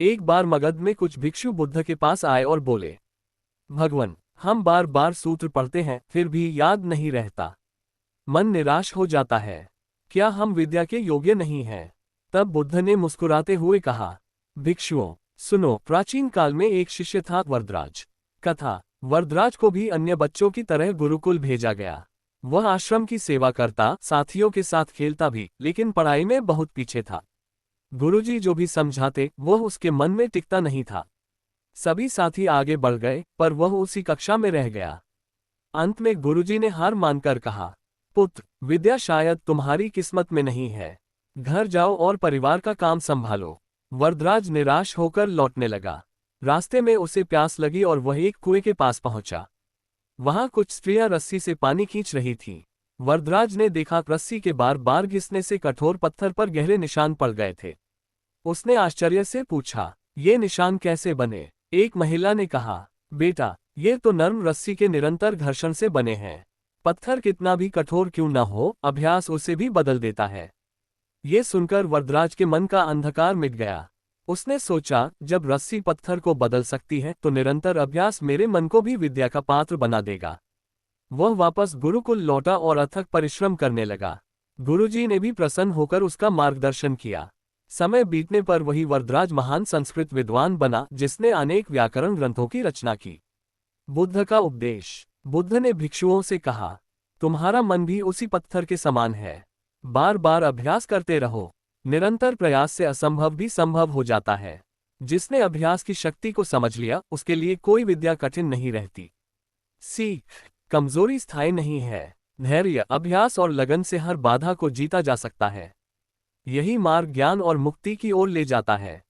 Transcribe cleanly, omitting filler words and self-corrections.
एक बार मगध में कुछ भिक्षु बुद्ध के पास आए और बोले, भगवान, हम बार बार सूत्र पढ़ते हैं फिर भी याद नहीं रहता। मन निराश हो जाता है। क्या हम विद्या के योग्य नहीं हैं? तब बुद्ध ने मुस्कुराते हुए कहा, भिक्षुओं, सुनो। प्राचीन काल में एक शिष्य था वरदराज। कथा। वरदराज को भी अन्य बच्चों की तरह गुरुकुल भेजा गया। वह आश्रम की सेवा करता, साथियों के साथ खेलता भी, लेकिन पढ़ाई में बहुत पीछे था। गुरुजी जो भी समझाते वह उसके मन में टिकता नहीं था। सभी साथी आगे बढ़ गए पर वह उसी कक्षा में रह गया। अंत में गुरुजी ने हार मानकर कहा, पुत्र, विद्या शायद तुम्हारी किस्मत में नहीं है। घर जाओ और परिवार का काम संभालो। वरदराज निराश होकर लौटने लगा। रास्ते में उसे प्यास लगी और वह एक कुएं के पास पहुंचा। वहां कुछ स्त्रियां रस्सी से पानी खींच रही थीं। वरदराज ने देखा रस्सी के बार बार घिसने से कठोर पत्थर पर गहरे निशान पड़ गए थे। उसने आश्चर्य से पूछा, ये निशान कैसे बने? एक महिला ने कहा, बेटा, ये तो नर्म रस्सी के निरंतर घर्षण से बने हैं। पत्थर कितना भी कठोर क्यों न हो, अभ्यास उसे भी बदल देता है। ये सुनकर वरदराज के मन का अंधकार मिट गया। उसने सोचा, जब रस्सी पत्थर को बदल सकती है तो निरंतर अभ्यास मेरे मन को भी विद्या का पात्र बना देगा। वह वापस गुरुकुल लौटा और अथक परिश्रम करने लगा। गुरुजी ने भी प्रसन्न होकर उसका मार्गदर्शन किया। समय बीतने पर वही वरदराज महान संस्कृत विद्वान बना जिसने अनेक व्याकरण ग्रंथों की रचना की। बुद्ध का उपदेश। बुद्ध ने भिक्षुओं से कहा, तुम्हारा मन भी उसी पत्थर के समान है। बार बार अभ्यास करते रहो। निरंतर प्रयास से असंभव भी संभव हो जाता है। जिसने अभ्यास की शक्ति को समझ लिया उसके लिए कोई विद्या कठिन नहीं रहती। सीख। कमजोरी स्थायी नहीं है। धैर्य, अभ्यास और लगन से हर बाधा को जीता जा सकता है। यही मार्ग ज्ञान और मुक्ति की ओर ले जाता है।